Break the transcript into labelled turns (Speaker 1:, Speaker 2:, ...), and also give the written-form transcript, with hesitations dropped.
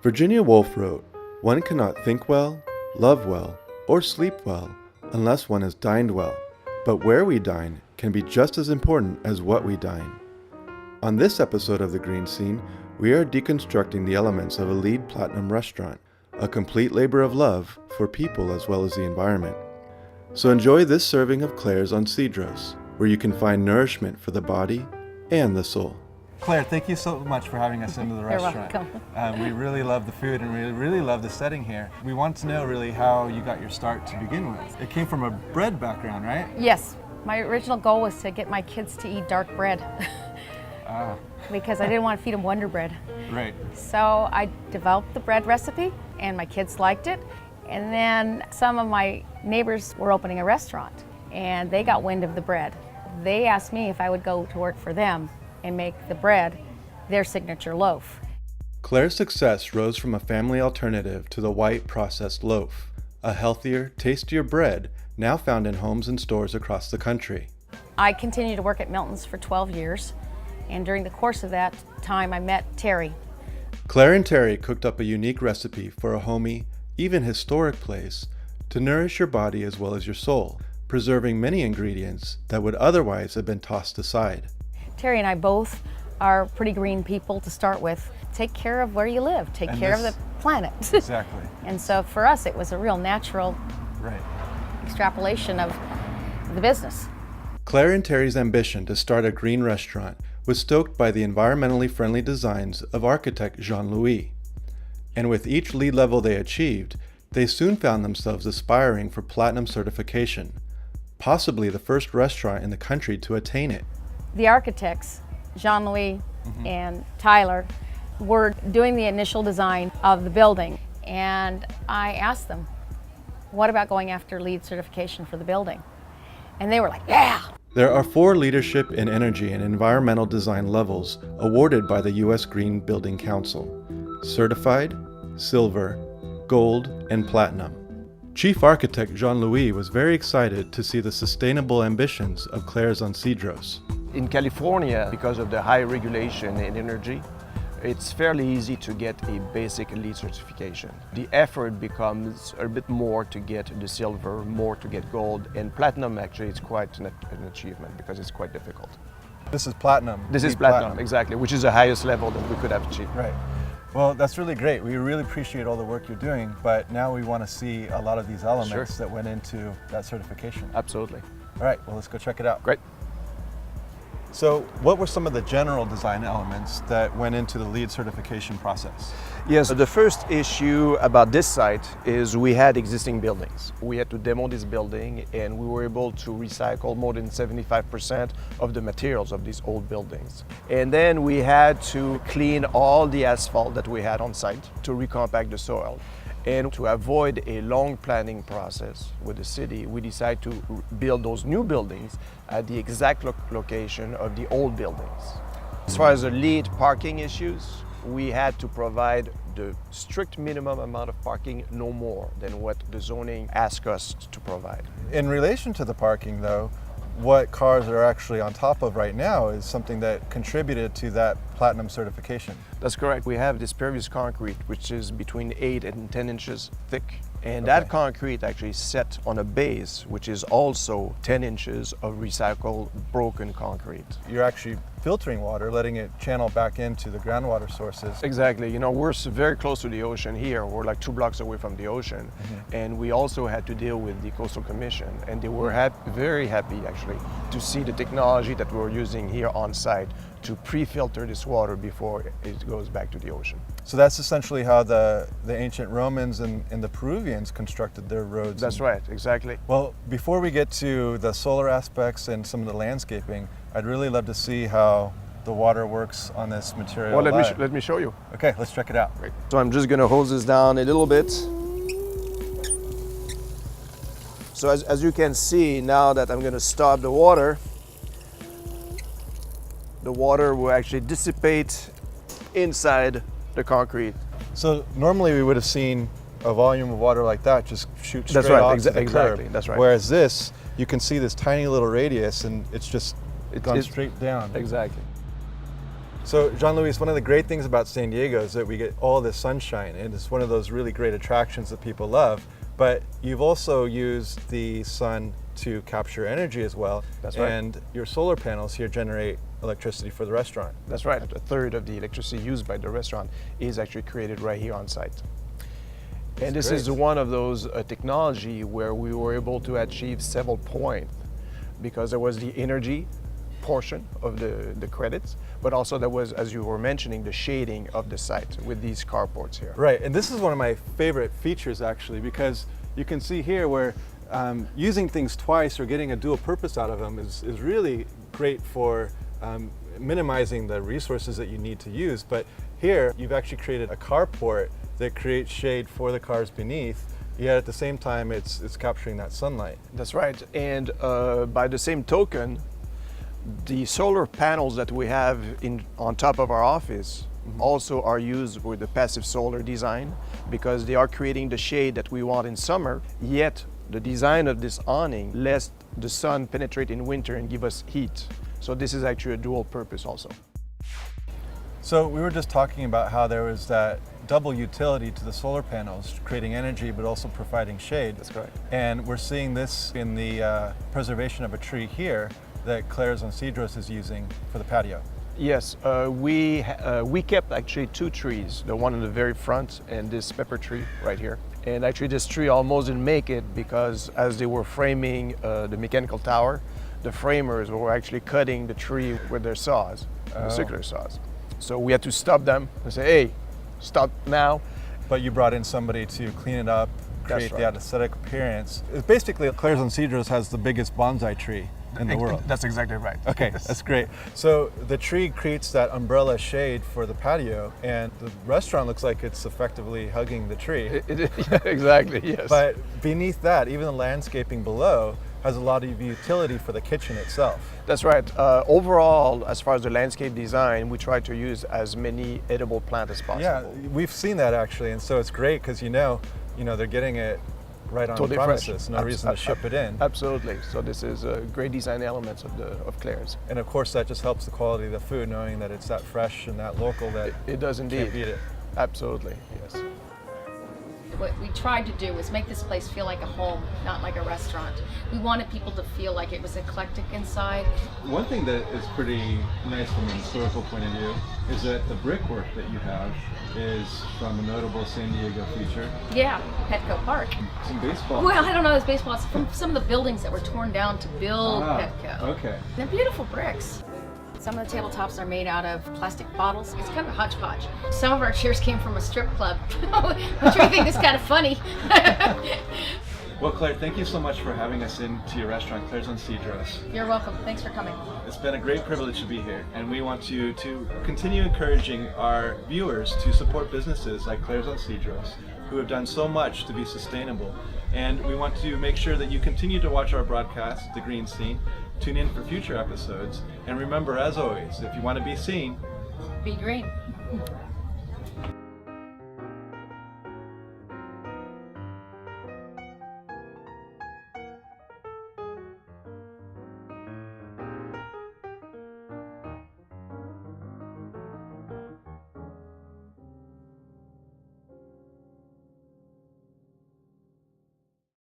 Speaker 1: Virginia Woolf wrote, "One cannot think well, love well, or sleep well unless one has dined well. But where we dine can be just as important as what we dine." On this episode of The Green Scene, we are deconstructing the elements of a LEED Platinum restaurant, a complete labor of love for people as well as the environment. So enjoy this serving of Claire's on Cedros, where you can find nourishment for the body and the soul. Claire, thank you so much for having us into the restaurant.
Speaker 2: You're welcome.
Speaker 1: We really love the food and we really love the setting here. We want to know really how you got your start to begin with. It came from a bread background, right?
Speaker 2: Yes, my original goal was to get my kids to eat dark bread because I didn't want to feed them Wonder Bread.
Speaker 1: Right.
Speaker 2: So I developed the bread recipe and my kids liked it. And then some of my neighbors were opening a restaurant and they got wind of the bread. They asked me if I would go to work for them and make the bread their signature loaf.
Speaker 1: Claire's success rose from a family alternative to the white processed loaf, a healthier, tastier bread now found in homes and stores across the country.
Speaker 2: I continued to work at Milton's for 12 years, and during the course of that time I met Terry.
Speaker 1: Claire and Terry cooked up a unique recipe for a homey, even historic place to nourish your body as well as your soul, preserving many ingredients that would otherwise have been tossed aside.
Speaker 2: Terry and I both are pretty green people to start with. Take care of where you live, take care of the planet.
Speaker 1: Exactly.
Speaker 2: And so for us it was a real natural extrapolation of the business.
Speaker 1: Claire and Terry's ambition to start a green restaurant was stoked by the environmentally friendly designs of architect Jean-Louis. And with each LEED level they achieved, they soon found themselves aspiring for platinum certification, possibly the first restaurant in the country to attain it.
Speaker 2: The architects, Jean-Louis and Tyler, were doing the initial design of the building. And I asked them, what about going after LEED certification for the building? And they were like, yeah!
Speaker 1: There are 4 leadership in energy and environmental design levels awarded by the U.S. Green Building Council: certified, silver, gold, and platinum. Chief Architect Jean-Louis was very excited to see the sustainable ambitions of Claire's on Cedros.
Speaker 3: In California, because of the high regulation in energy, it's fairly easy to get a basic LEED certification. The effort becomes a bit more to get the silver, more to get gold, and platinum actually is quite an achievement because it's quite difficult.
Speaker 1: This is platinum.
Speaker 3: This is platinum, exactly, which is the highest level that we could have achieved.
Speaker 1: Right. Well, that's really great. We really appreciate all the work you're doing, but now we want to see a lot of these elements that went into that certification.
Speaker 3: Absolutely.
Speaker 1: All right, well, let's go check it out.
Speaker 3: Great.
Speaker 1: So what were some of the general design elements that went into the LEED certification process?
Speaker 3: Yes, the first issue about this site is we had existing buildings. We had to demo this building and we were able to recycle more than 75% of the materials of these old buildings. And then we had to clean all the asphalt that we had on site to recompact the soil. And to avoid a long planning process with the city, we decided to build those new buildings at the exact location of the old buildings. As far as the LEED parking issues, we had to provide the strict minimum amount of parking, no more than what the zoning asked us to provide.
Speaker 1: In relation to the parking though, what cars are actually on top of right now is something that contributed to that platinum certification.
Speaker 3: That's correct. We have this pervious concrete, which is between 8 and 10 inches thick. And that concrete actually set on a base, which is also 10 inches of recycled broken concrete.
Speaker 1: You're actually filtering water, letting it channel back into the groundwater sources.
Speaker 3: Exactly. You know, we're very close to the ocean here. We're like 2 blocks away from the ocean. And we also had to deal with the Coastal Commission. And they were very happy, actually, to see the technology that we're using here on site to pre-filter this water before it goes back to the ocean.
Speaker 1: So that's essentially how the ancient Romans and the Peruvians constructed their roads.
Speaker 3: That's right, exactly.
Speaker 1: Well, before we get to the solar aspects and some of the landscaping, I'd really love to see how the water works on this material.
Speaker 3: Well, let me show you.
Speaker 1: Okay, let's check it out.
Speaker 3: Great. So I'm just gonna hose this down a little bit. So as you can see, now that I'm gonna stop the water will actually dissipate inside the concrete.
Speaker 1: So normally we would have seen a volume of water like that just shoot straight
Speaker 3: That's right,
Speaker 1: off to the
Speaker 3: exactly.
Speaker 1: curb.
Speaker 3: That's right.
Speaker 1: Whereas this, you can see this tiny little radius and it's just gone straight down.
Speaker 3: Exactly.
Speaker 1: So, Jean-Louis, one of the great things about San Diego is that we get all this sunshine, and it's one of those really great attractions that people love. But you've also used the sun to capture energy as well.
Speaker 3: That's right.
Speaker 1: And your solar panels here generate electricity for the restaurant.
Speaker 3: That's right. A third of the electricity used by the restaurant is actually created right here on site. And this is one of those technology where we were able to achieve several points, because there was the energy portion of the credits, but also there was, as you were mentioning, the shading of the site with these carports here.
Speaker 1: Right, and this is one of my favorite features actually, because you can see here where using things twice or getting a dual purpose out of them is really great for minimizing the resources that you need to use. But here you've actually created a carport that creates shade for the cars beneath, yet at the same time it's capturing that sunlight.
Speaker 3: That's right. And by the same token, the solar panels that we have on top of our office also are used with the passive solar design, because they are creating the shade that we want in summer, yet the design of this awning lets the sun penetrate in winter and give us heat. So this is actually a dual purpose also.
Speaker 1: So we were just talking about how there was that double utility to the solar panels, creating energy but also providing shade.
Speaker 3: That's correct.
Speaker 1: And we're seeing this in the preservation of a tree here that Claire's on Cedros is using for the patio.
Speaker 3: Yes, we kept actually two trees, the one in the very front and this pepper tree right here. And actually this tree almost didn't make it because as they were framing the mechanical tower, the framers were actually cutting the tree with their saws, the circular saws. So we had to stop them and say, hey, stop now.
Speaker 1: But you brought in somebody to clean it up, create
Speaker 3: That's
Speaker 1: the
Speaker 3: right.
Speaker 1: aesthetic appearance. It's basically, Claire's on Cedros has the biggest bonsai tree in the world.
Speaker 3: That's exactly right.
Speaker 1: Okay,
Speaker 3: Yes.
Speaker 1: that's great. So the tree creates that umbrella shade for the patio, and the restaurant looks like it's effectively hugging the tree.
Speaker 3: Yeah, exactly, yes.
Speaker 1: But beneath that, even the landscaping below has a lot of utility for the kitchen itself.
Speaker 3: That's right. Overall, as far as the landscape design, we try to use as many edible plants as possible.
Speaker 1: Yeah, we've seen that actually, and so it's great because you know they're getting it right on
Speaker 3: Totally
Speaker 1: premises.
Speaker 3: fresh.
Speaker 1: No reason to ship it in.
Speaker 3: Absolutely. So this is great design elements of Claire's.
Speaker 1: And of course, that just helps the quality of the food, knowing that it's that fresh and that local that
Speaker 3: It does indeed.
Speaker 1: can't beat it.
Speaker 3: Absolutely, yes.
Speaker 2: What we tried to do was make this place feel like a home, not like a restaurant. We wanted people to feel like it was eclectic inside.
Speaker 1: One thing that is pretty nice from a historical point of view is that the brickwork that you have is from a notable San Diego feature.
Speaker 2: Yeah, Petco Park.
Speaker 1: Some baseball.
Speaker 2: Well, I don't know, it's baseball. It's from some of the buildings that were torn down to build Petco.
Speaker 1: Okay.
Speaker 2: They're beautiful bricks. Some of the tabletops are made out of plastic bottles. It's kind of a hodgepodge. Some of our chairs came from a strip club, which we think is kind of funny.
Speaker 1: Well, Claire, thank you so much for having us into your restaurant, Claire's on Cedros.
Speaker 2: You're welcome. Thanks for coming.
Speaker 1: It's been a great privilege to be here, and we want you to continue encouraging our viewers to support businesses like Claire's on Cedros, who have done so much to be sustainable. And we want to make sure that you continue to watch our broadcast, The Green Scene, tune in for future episodes, and remember, as always, if you want to be seen,
Speaker 2: Be green.